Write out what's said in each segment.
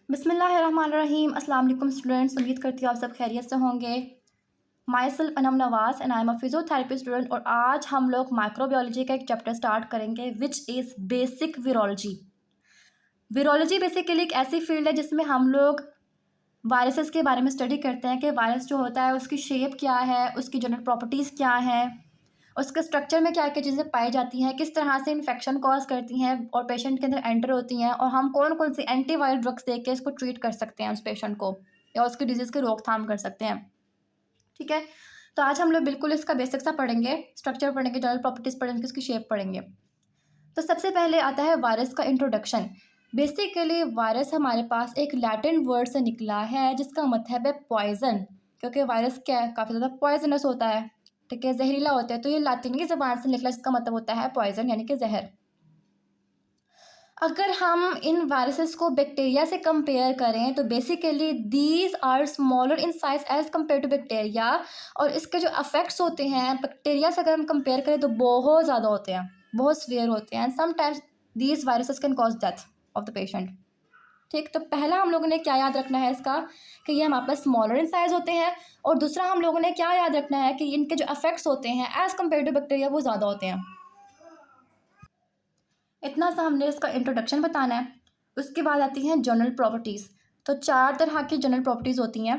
बिस्मिल्लाहिर्रहमानिर्रहीम। अस्सलाम वालेकुम स्टूडेंट्स, उम्मीद करती हूँ आप सब खैरियत से होंगे। My self Anam Nawaz and I am a physiotherapy student और आज हम लोग माइक्रोबायोलॉजी का एक चैप्टर स्टार्ट करेंगे which is basic virology. Virology basically एक ऐसी फील्ड है जिसमें हम लोग वायरसेस के बारे में स्टडी करते हैं कि वायरस जो होता है उसकी शेप क्या है, उसकी जनरल प्रॉपर्टीज़ क्या हैं, उसके स्ट्रक्चर में क्या क्या चीज़ें पाई जाती हैं, किस तरह से इन्फेक्शन कॉज करती हैं और पेशेंट के अंदर एंटर होती हैं, और हम कौन कौन सी एंटीवायरल ड्रग्स दे के इसको ट्रीट कर सकते हैं उस पेशेंट को या उसकी डिजीज़ की रोकथाम कर सकते हैं। ठीक है, तो आज हम लोग बिल्कुल इसका बेसिक सा पढ़ेंगे, स्ट्रक्चर पढ़ेंगे, जनरल प्रॉपर्टीज़ पढ़ेंगे, उसकी शेप पढ़ेंगे। तो सबसे पहले आता है वायरस का इंट्रोडक्शन। बेसिकली वायरस हमारे पास एक लैटिन वर्ड से निकला है जिसका मतलब है पॉइजन, क्योंकि वायरस क्या है, काफ़ी ज़्यादा पॉइजनस होता है। ठीक है, जहरीला होता है, तो ये लातिनी ज़बान से निकला जिसका मतलब होता है पॉइजन यानी कि जहर। अगर हम इन वायरसेस को बैक्टीरिया से कंपेयर करें तो basically these are smaller in size as compared to bacteria, और इसके जो अफेक्ट्स होते हैं बैक्टीरिया से अगर हम कंपेयर करें तो बहुत ज़्यादा होते हैं, बहुत सीवियर होते हैं, and sometimes these viruses can cause death of the patient. ठीक, तो पहला हम लोगों ने क्या याद रखना है इसका कि ये हमारे पास स्मॉलर इन साइज होते हैं, और दूसरा हम लोगों ने क्या याद रखना है कि इनके जो अफेक्ट्स होते हैं एज कम्पेयर टू बैक्टीरिया वो ज़्यादा होते हैं। इतना सा हमने इसका इंट्रोडक्शन बताना है। उसके बाद आती हैं जनरल प्रॉपर्टीज़। तो 4 तरह की जनरल प्रॉपर्टीज़ होती हैं।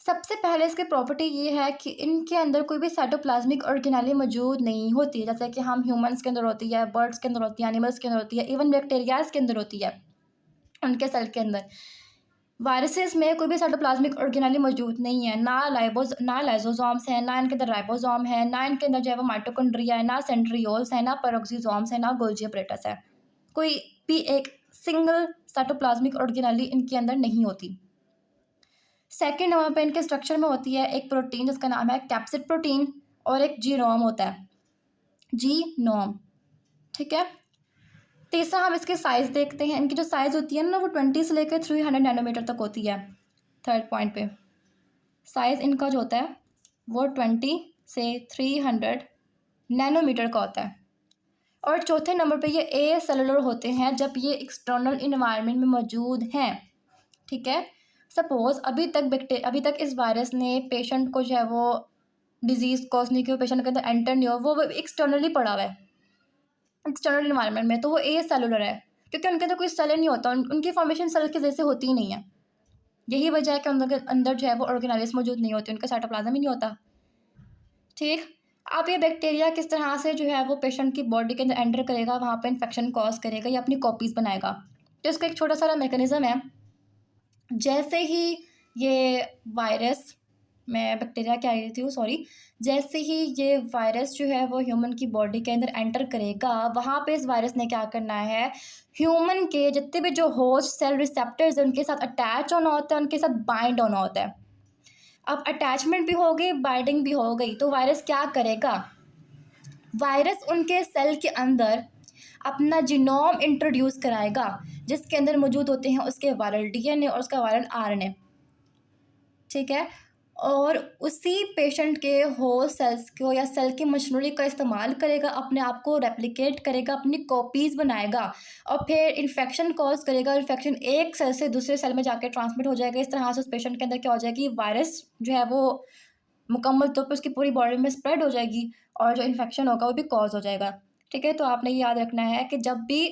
सबसे पहले इसकी प्रॉपर्टी ये है कि इनके अंदर कोई भी साइटोप्लाज्मिक ऑर्गेनेली मौजूद नहीं होती, जैसे कि हम ह्यूमंस के अंदर होती है, बर्ड्स के अंदर होती है, एनिमल्स के अंदर होती है, इवन बैक्टीरियाज के अंदर होती है, उनके सेल के अंदर। वायरसेस में कोई भी साइटोप्लाज्मिक ऑर्गेनेली मौजूद नहीं है, ना लाइसोसोम्स हैं, ना इनके अंदर राइबोसोम है, ना इनके अंदर जो है वो माइटोकॉन्ड्रिया है, ना सेंट्रियोल्स है, ना पेरोक्सिसोम्स है, ना गोल्जी apparatus है। कोई भी एक सिंगल साइटोप्लाज्मिक ऑर्गेनेली इनके अंदर नहीं होती। सेकेंड नंबर पे इनके स्ट्रक्चर में होती है एक प्रोटीन जिसका नाम है कैप्सिड प्रोटीन, और एक जीनोम होता है, जीनोम। ठीक है, तीसरा हम इसके साइज़ देखते हैं। इनकी जो साइज़ होती है ना वो 20 से लेकर 300 नैनोमीटर तक होती है। थर्ड पॉइंट पे साइज़ इनका जो होता है वो 20 से 300 नैनोमीटर का होता है। और चौथे नंबर पे ये ए सेलुलर होते हैं जब ये एक्सटर्नल इन्वायरमेंट में मौजूद हैं। ठीक है, सपोज़ अभी तक इस वायरस ने पेशेंट को जो है वो डिजीज़ कॉज नहीं की, पेशेंट के अंदर एंटर नहीं हो, वो एक्सटर्नली पड़ा हुआ है एक्सटर्नल इन्वायरमेंट में, तो वो ए सेलुलर है क्योंकि उनके अंदर कोई सेल नहीं होता, उनकी फॉर्मेशन सेल के जैसे होती ही नहीं है। यही वजह है कि उनके अंदर जो है वो ऑर्गेनेल्स मौजूद नहीं होती, उनका साइटोप्लाज्म ही नहीं होता। ठीक, अब ये बैक्टीरिया किस तरह से जो है वो पेशेंट की बॉडी के अंदर एंटर करेगा, वहाँ पे इन्फेक्शन कॉज करेगा या अपनी कॉपीज़ बनाएगा। तो इसका एक छोटा सा मैकेनिज़्म है। जैसे ही ये वायरस, मैं बैक्टीरिया क्या रही थी वो सॉरी, जैसे ही ये वायरस जो है वो ह्यूमन की बॉडी के अंदर एंटर करेगा, वहाँ पे इस वायरस ने क्या करना है, ह्यूमन के जितने भी जो होस्ट सेल रिसेप्टर्स हैं उनके साथ अटैच होना होता है, उनके साथ बाइंड होना होता है। अब अटैचमेंट भी हो गई, बाइंडिंग भी हो गई, तो वायरस क्या करेगा, वायरस उनके सेल के अंदर अपना जीनोम इंट्रोड्यूस कराएगा जिसके अंदर मौजूद होते हैं उसके वायरल डीएनए और उसका वायरल आरएनए। ठीक है, और उसी पेशेंट के होस्ट सेल्स को या सेल की मशीनरी का इस्तेमाल करेगा, अपने आप को रेप्लिकेट करेगा, अपनी कॉपीज़ बनाएगा और फिर इन्फेक्शन कॉज करेगा। इन्फेक्शन एक सेल से दूसरे सेल में जाकर ट्रांसमिट हो जाएगा। इस तरह से उस पेशेंट के अंदर क्या हो जाएगी, वायरस जो है वो मुकम्मल तौर पर उसकी पूरी बॉडी में स्प्रेड हो जाएगी और जो इन्फेक्शन होगा वो भी कॉज हो जाएगा। ठीक है, तो आपने ये याद रखना है कि जब भी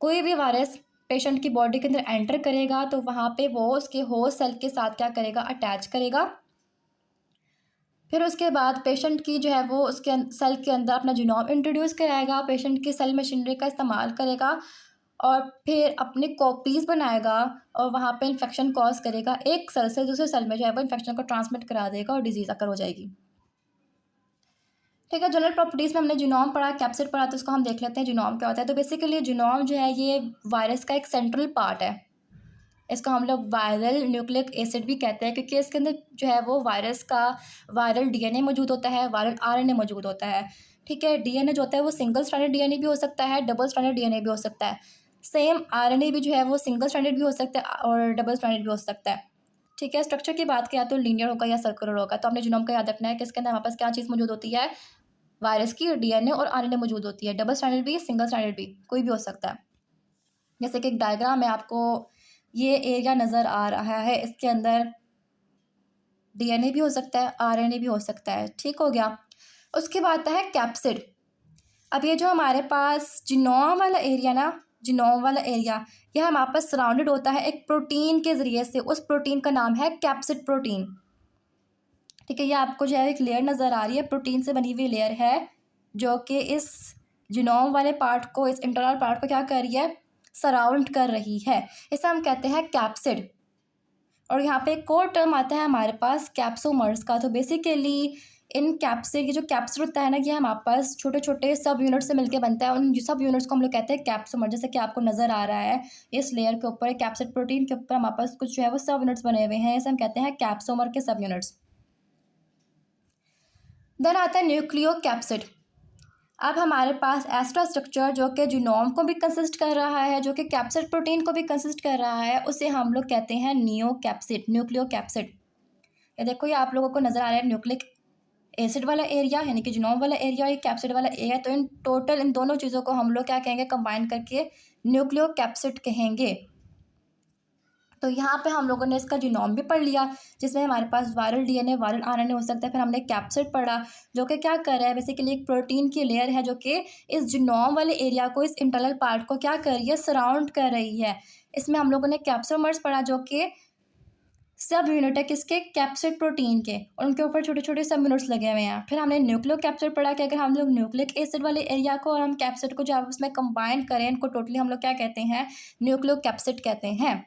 कोई भी वायरस पेशेंट की बॉडी के अंदर एंटर करेगा तो वहाँ पे वो उसके होस्ट सेल के साथ क्या करेगा, अटैच करेगा। फिर उसके बाद पेशेंट की जो है वो उसके सेल के अंदर अपना जीनोम इंट्रोड्यूस कराएगा, पेशेंट की सेल मशीनरी का इस्तेमाल करेगा और फिर अपनी कॉपीज़ बनाएगा और वहाँ पे इन्फेक्शन कॉज करेगा। एक सेल से दूसरे सेल में जो है वो इन्फेक्शन को ट्रांसमिट करा देगा और डिजीज़ अकर हो जाएगी। ठीक है, जनरल प्रॉपर्टीज़ में हमने जीनोम पढ़ा, कैप्सिड पढ़ा, तो इसको हम देख लेते हैं जीनोम क्या होता है। तो बेसिकली जीनोम जो है ये वायरस का एक सेंट्रल पार्ट है। इसको हम लोग वायरल न्यूक्लिक एसिड भी कहते हैं क्योंकि इसके अंदर जो है वो वायरस का वायरल डीएनए मौजूद होता है, वायरल आरएनए मौजूद होता है। ठीक है, डीएनए जो होता है वो सिंगल स्ट्रैंडेड डीएनए भी हो सकता है, डबल स्ट्रैंडेड डीएनए भी हो सकता है। सेम आरएनए भी जो है वो सिंगल स्ट्रैंडेड भी हो सकता है और डबल स्ट्रैंडेड भी हो सकता है। ठीक है, स्ट्रक्चर की बात किया तो लीनियर होगा या सर्कुलर होगा। तो आपने जीनोम का याद रखना है कि इसके अंदर हमारे पास क्या चीज़ मौजूद होती है, वायरस की डीएनए और आरएनए मौजूद होती है। डबल स्ट्रैंडेड भी, सिंगल स्ट्रैंडेड भी, कोई भी हो सकता है। जैसे कि एक डायग्राम है, आपको ये एरिया नज़र आ रहा है, इसके अंदर डीएनए भी हो सकता है, आरएनए भी हो सकता है। ठीक हो गया। उसके बाद आता है कैप्सिड। अब ये जो हमारे पास जीनोम वाला एरिया ना, जीनोम वाला एरिया, ये हमारे पास सराउंडेड होता है एक प्रोटीन के ज़रिए से। उस प्रोटीन का नाम है कैप्सिड प्रोटीन। ठीक है, ये आपको जो है एक लेयर नज़र आ रही है, प्रोटीन से बनी हुई लेयर है, जो कि इस जीनोम वाले पार्ट को, इस इंटरनल पार्ट को क्या कर रही है, सराउंड कर रही है। इसे हम कहते हैं कैप्सिड। और यहाँ पे एक और टर्म आता है हमारे पास कैप्सोमर्स का। तो बेसिकली इन कैप्सिड, ये जो कैप्सिड होता है ना, ये हमारे पास छोटे छोटे सब यूनिट से मिलके बनता है। उन सब यूनिट्स को हम लोग कहते हैं कैप्सोमर। जैसे कि आपको नज़र आ रहा है इस लेयर के ऊपर, कैप्सिड प्रोटीन के ऊपर हमारे पास कुछ जो है वो सब यूनिट्स बने हुए हैं, इसे हम कहते हैं कैप्सोमर के सब यूनिट्स। देन आता है न्यूक्लियो कैप्सिड। अब हमारे पास एस्ट्रा स्ट्रक्चर जो कि जीनोम को भी कंसिस्ट कर रहा है, जो कि कैप्सिड प्रोटीन को भी कंसिस्ट कर रहा है, उसे हम लोग कहते हैं नियो कैप्सिड, न्यूक्लियो कैप्सिड। ये देखो, ये आप लोगों को नज़र आ रहा है न्यूक्लिक एसिड वाला एरिया, यानी कि जीनोम वाला एरिया, और ये कैप्सिड वाला एरिया। तो इन टोटल इन दोनों चीज़ों को हम लोग क्या कहेंगे, कंबाइन करके न्यूक्लियो कैप्सिड कहेंगे। तो यहाँ पे हम लोगों ने इसका जीनोम भी पढ़ लिया, जिसमें हमारे पास वायरल डीएनए, वायरल आरएनए हो सकता है। फिर हमने कैप्सिड पढ़ा, जो कि क्या कर रहा है, बेसिकली एक प्रोटीन की लेयर है, जो कि इस जीनोम वाले एरिया को, इस इंटरनल पार्ट को क्या कर रही है, सराउंड कर रही है। इसमें हम लोगों ने कैप्सोमर्स पढ़ा, जो कि सब यूनिट है किसके, कैप्सिड प्रोटीन के, और उनके ऊपर छोटे छोटे सब यूनिट्स लगे हुए हैं। फिर हमने न्यूक्लियो कैप्सिड पढ़ा कि अगर हम लोग न्यूक्लिक एसिड वाले एरिया को और हम कैप्सिड को जब उसमें कंबाइन करें, इनको टोटली हम लोग क्या कहते हैं, न्यूक्लियो कैप्सिड कहते हैं।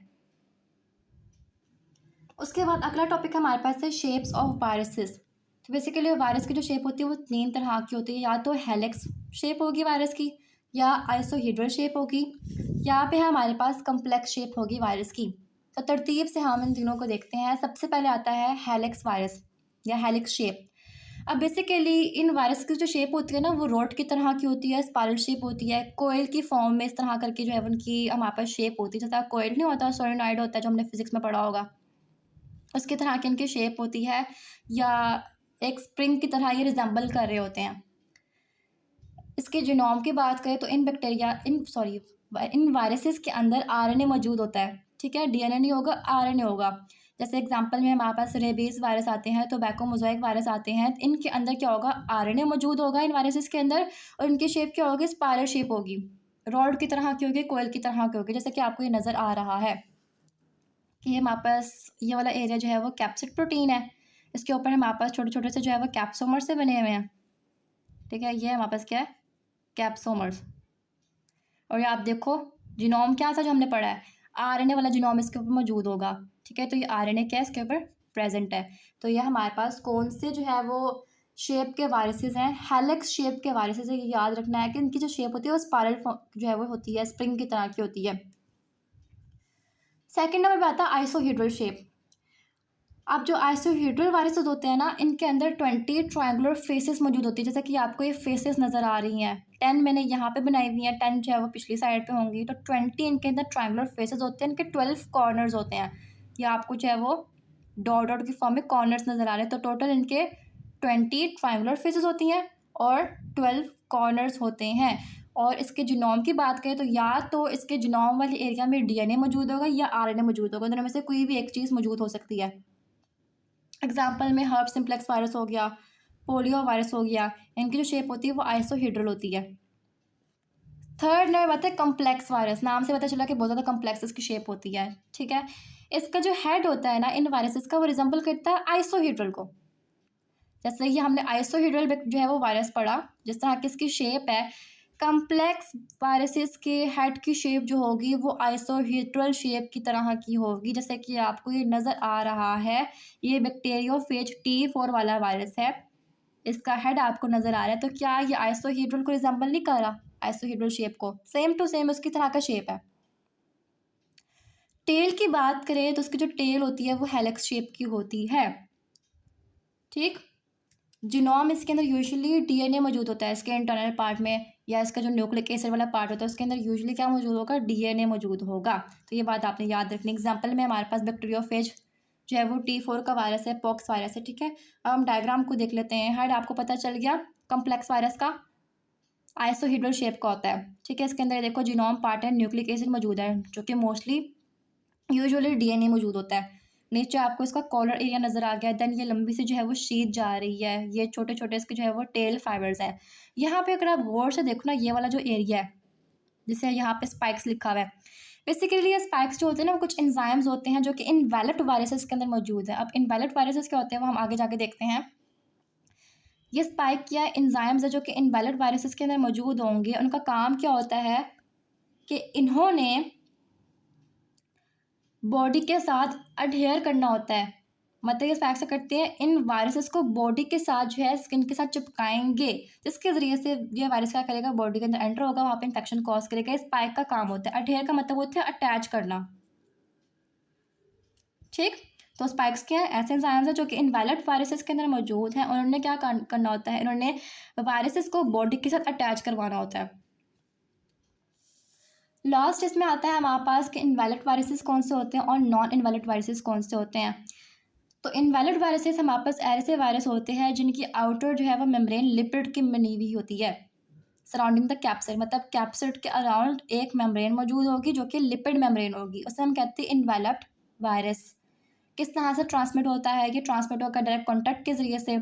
उसके बाद अगला टॉपिक हमारे पास है शेप्स ऑफ वायरसेस। तो बेसिकली वायरस की जो शेप होती है वो 3 तरह की होती है। या तो हेलिक्स शेप होगी वायरस की, या आइसोहेड्रल शेप होगी, या पे हमारे पास कम्प्लेक्स शेप होगी वायरस की। तो तरतीब से हम इन तीनों को देखते हैं। सबसे पहले आता है हेलिक्स वायरस या हेलिक्स शेप। अब बेसिकली इन वायरस की जो शेप होती है ना, वो रोड की तरह की होती है, स्पाइरल शेप होती है, कोयल की फॉर्म में इस तरह करके जो है उनकी हमारे पास शेप होती है। जैसा कोयल नहीं होता, सोलेनॉइड होता है, जो हमने फिजिक्स में पढ़ा होगा, उसकी तरह की इनकी शेप होती है, या एक स्प्रिंग की तरह ये रिजेंबल कर रहे होते हैं। इसके जीनोम की बात करें तो इन वायरसेस के अंदर आरएनए मौजूद होता है। ठीक है, डीएनए नहीं होगा, आरएनए होगा। जैसे एग्जांपल में हमारे पास रेबीज वायरस आते हैं, टोबैको मोज़ाइक वायरस आते हैं। इनके अंदर क्या होगा, आरएनए मौजूद होगा इन वायरसेस के अंदर, और इनकी शेप क्या होगी, स्पाइरल शेप होगी, रॉड की तरह की होगी, कोयल की तरह की होगी। जैसे कि आपको ये नज़र आ रहा है कि हमारे पास ये वाला एरिया जो है वो कैप्सिड प्रोटीन है, इसके ऊपर हमारे पास छोटे छोटे से जो है वो कैप्सोमर से बने हुए हैं। ठीक है, ये हमारे पास क्या है, कैप्सोमर्स। और ये आप देखो, जीनोम क्या था जो हमने पढ़ा है, आरएनए वाला जीनोम इसके ऊपर मौजूद होगा। ठीक है, तो ये आरएनए क्या है, इसके ऊपर प्रेजेंट है। तो ये हमारे पास कौन से जो है वो शेप के वायरसेस हैं, हेलिक्स शेप के वायरसेस है। ये याद रखना है कि इनकी जो शेप होती है वो स्पाइरल जो है वो होती है, स्प्रिंग की तरह की होती है। सेकेंड नंबर पे आता है आइसोहेड्रल शेप। अब जो आइसोहेड्रल वायरसेस होते हैं ना, इनके अंदर 20 ट्रायंगुलर फेसेस मौजूद होती है। जैसे कि आपको ये फेसेस नज़र आ रही हैं, 10 मैंने यहाँ पे बनाई हुई हैं, 10 जो है वो पिछली साइड पे होंगी। तो 20 इनके अंदर ट्रायंगुलर फेसेस होते हैं, इनके 12 कॉर्नर्स होते हैं। ये आपको जो है वो डॉट डॉट की फॉर्म में कॉर्नर्स नज़र आ रहे हैं। तो टोटल इनके 20 ट्रायंगुलर फेसेस होती हैं और 12 कॉर्नर्स होते हैं। और इसके जीनोम की बात करें तो या तो इसके जीनोम वाले एरिया में डीएनए मौजूद होगा या आरएनए मौजूद होगा, दोनों में से कोई भी एक चीज़ मौजूद हो सकती है। एग्जाम्पल में हर्ब सिम्प्लेक्स वायरस हो गया, पोलियो वायरस हो गया, इनकी जो शेप होती है वो आइसोहेड्रल होती है। थर्ड नंबर बात है कम्प्लेक्स वायरस। नाम से पता चला कि बहुत ज़्यादा कम्प्लेक्स इसकी शेप होती है। ठीक है, इसका जो हेड होता है ना इन वायरसेस का, वो रिजेंबल करता है आइसोहेड्रल को। जैसे ये हमने आइसोहेड्रल जो है वो वायरस पढ़ा, जिस तरह की इसकी शेप है। कम्प्लेक्स वायरसेस के हेड की शेप जो होगी वो आइसोहेड्रल शेप की तरह की होगी। जैसे कि आपको ये नज़र आ रहा है, ये बैक्टीरियोफेज T4 वाला वायरस है, इसका हेड आपको नज़र आ रहा है। तो क्या ये आइसोहेड्रल को रिजेंबल नहीं कर रहा, आइसोहेड्रल शेप को सेम टू सेम उसकी तरह का शेप है। टेल की बात करें तो उसकी जो टेल होती है वो हेलिक्स शेप की होती है। ठीक, जीनोम इसके अंदर यूजुअली डीएनए मौजूद होता है, इसके इंटरनल पार्ट में, या इसका जो न्यूक्लिक एसिड वाला पार्ट होता है उसके अंदर यूजुअली क्या मौजूद होगा, डीएनए मौजूद होगा। तो ये बात आपने याद रखनी। एग्जांपल में हमारे पास बैक्टीरियोफेज जो है वो T4 का वायरस है, पॉक्स वायरस है। ठीक है, अब हम डायग्राम को देख लेते हैं। हेड आपको पता चल गया, कम्प्लेक्स वायरस का आइसोहेड्रल शेप का होता है। ठीक है, इसके अंदर देखो जीनोम पार्ट है, न्यूक्लिक एसिड मौजूद है, जो कि मोस्टली यूजुअली डीएनए मौजूद होता है। नीचे आपको इसका कॉलर एरिया नज़र आ गया, देन ये लंबी सी जो है वो शीट जा रही है, ये छोटे छोटे इसके जो है वो टेल फाइबर्स हैं। यहाँ पे अगर आप गौर से देखो ना, ये वाला जो एरिया है जिसे यहाँ पे स्पाइक्स लिखा हुआ है, बेसिकली ये स्पाइक्स जो होते हैं ना, वो कुछ एंजाइम्स होते हैं जो कि इनवैलिड वायरसेस के अंदर मौजूद है। अब इनवैलिड वायरसेस क्या होते हैं वो हम आगे जाके देखते हैं। ये स्पाइक या एंजाइम्स है जो कि इनवैलिड वायरसेस के अंदर मौजूद होंगे। उनका काम क्या होता है कि इन्होंने बॉडी के साथ अडहेयर करना होता है। मतलब ये स्पाइक से करते हैं, इन वायरसेस को बॉडी के साथ जो है स्किन के साथ चिपकाएंगे, जिसके ज़रिए से ये वायरस क्या करेगा, बॉडी के अंदर एंटर होगा, वहाँ पे इन्फेक्शन कॉज करेगा। इस स्पाइक का काम होता है, अडहेयर का मतलब होता है अटैच करना। ठीक, तो स्पाइक्स क्या है, ऐसे एंजाइम्स हैं जो कि इनवैलिड वायरसेस के अंदर मौजूद हैं। उन्होंने क्या करना होता है, इन्होंने वायरसेस को बॉडी के साथ अटैच करवाना होता है। लास्ट इसमें आता है हमारे पास कि इनवैलिड वायरसेस कौन से होते हैं और नॉन इनवैलिड वायरसेस कौन से होते हैं। तो इनवैलिड वायरसेस हमारे पास ऐसे वायरस होते हैं जिनकी आउटर जो है वो मेम्ब्रेन लिपिड की बनी हुई होती है सराउंडिंग द कैप्सिड। मतलब कैप्सिड के अराउंड एक मेम्ब्रेन मौजूद होगी जो कि लिपिड मेम्ब्रेन होगी, उसे हम कहते हैं इनवैलिड वायरस। किस तरह से ट्रांसमिट होता है, ये ट्रांसमिट होकर डायरेक्ट कॉन्टैक्ट के ज़रिए से,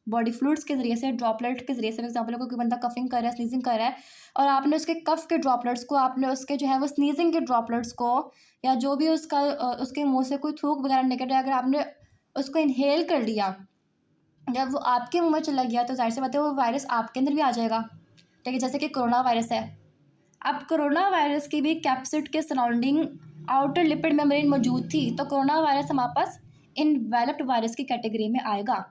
बॉडी फ्लूइड्स के ज़रिए से, ड्रॉपलेट के ज़रिए से। फॉर एग्जाम्पल कोई बंदा कफिंग कर रहा है, स्नीजिंग कर रहा है, और आपने उसके कफ के ड्रॉपलेट्स को, आपने उसके जो है वो स्नीजिंग के ड्रॉपलेट्स को, या जो भी उसका उसके मुंह से कोई थूक वगैरह निकल रहा है, अगर आपने उसको इनहेल कर लिया, जब वो आपके मुंह में चला गया, तो जाहिर सी बात है वो वायरस आपके अंदर भी आ जाएगा। ठीक है, जैसे कि कोरोना वायरस है। अब कोरोना वायरस की भी कैप्सिड के सराउंडिंग आउटर लिपिड मेम्ब्रेन मौजूद थी, तो कोरोना वायरस हमारे पास इनवैलिड वायरस की कैटेगरी में आएगा।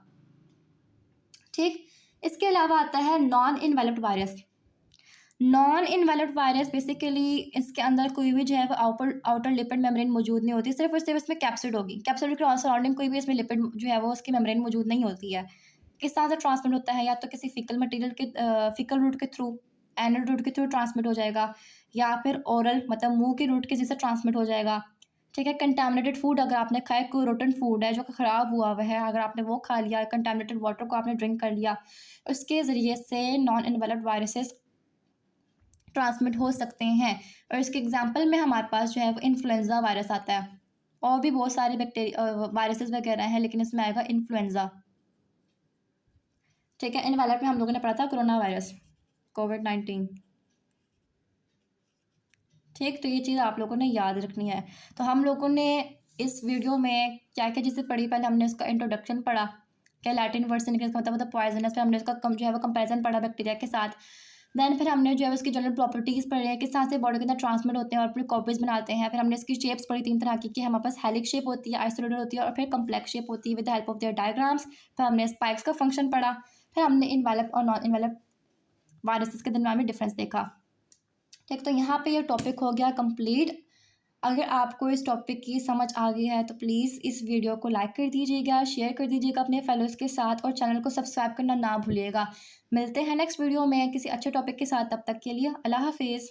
ठीक, इसके अलावा आता है non invalid virus. Non invalid virus basically इसके अंदर कोई भी जो है वो आउटर लिपिड मेम्ब्रेन मौजूद नहीं होती, सिर्फ और सिर्फ इसमें कैप्सिड होगी। कैप्सिड के सराउंडिंग कोई भी इसमें लिपिड जो है वो उसकी मेम्ब्रेन मौजूद नहीं होती है। किस तरह से ट्रांसमिट होता है, या तो किसी फिकल मटेरियल के फिकल रूट के थ्रू, एनल रूट के थ्रू ट्रांसमिट हो जाएगा, या फिर ओरल मतलब मुंह के रूट के जैसे ट्रांसमिट हो जाएगा। ठीक है, कंटामिनेटेड फूड अगर आपने खाया, कोई रोटन फूड है जो कि ख़राब हुआ हुआ है, अगर आपने वो खा लिया, कंटामिनेटेड वाटर को आपने ड्रिंक कर लिया, उसके ज़रिए से नॉन इनवैलिड वायरसेस ट्रांसमिट हो सकते हैं। और इसके एग्जांपल में हमारे पास जो है वो इन्फ्लुएंजा वायरस आता है, और भी बहुत सारे बैक्टीरिया वायरसेस वगैरह हैं, लेकिन इसमें आएगा इन्फ्लुएंजा। ठीक है, इनवैलिड में हम लोगों ने पढ़ा था कोरोना वायरस, कोविड-19। ठीक, तो ये चीज़ आप लोगों ने याद रखनी है। तो हम लोगों ने इस वीडियो में क्या क्या चीज़ें पढ़ी, पहले हमने उसका इंट्रोडक्शन पढ़ा, क्या लैटिन वर्ड से निकल मतलब पॉइजनस, फिर हमने उसका जो है वो कंपैरिजन पढ़ा बैक्टीरिया के साथ। देन फिर हमने जो है उसकी जनरल प्रॉपर्टीज़ पढ़ी है, किस तरह से बॉडी के अंदर ट्रांसमिट होते हैं और अपनी कॉपीज़ बनाते हैं। फिर हमने इसकी शेप्स पढ़ी 3 तरह की, कि हमारे पास हेलिक्स शेप होती है, आइसोलेटेड होती है, और फिर कम्प्लेक्स शेप होती है with the help of their diagrams. फिर हमने स्पाइक्स का फंक्शन पढ़ा, फिर हमने इनवैलिड और नॉन इनवैलिड वायरसेस के दरमियान में डिफरेंस देखा। ठीक, तो यहाँ पे ये टॉपिक हो गया कंप्लीट। अगर आपको इस टॉपिक की समझ आ गई है तो प्लीज़ इस वीडियो को लाइक कर दीजिएगा, शेयर कर दीजिएगा अपने फेलोज़ के साथ, और चैनल को सब्सक्राइब करना ना भूलिएगा। मिलते हैं नेक्स्ट वीडियो में किसी अच्छे टॉपिक के साथ, तब तक के लिए अल्लाह हाफिज़।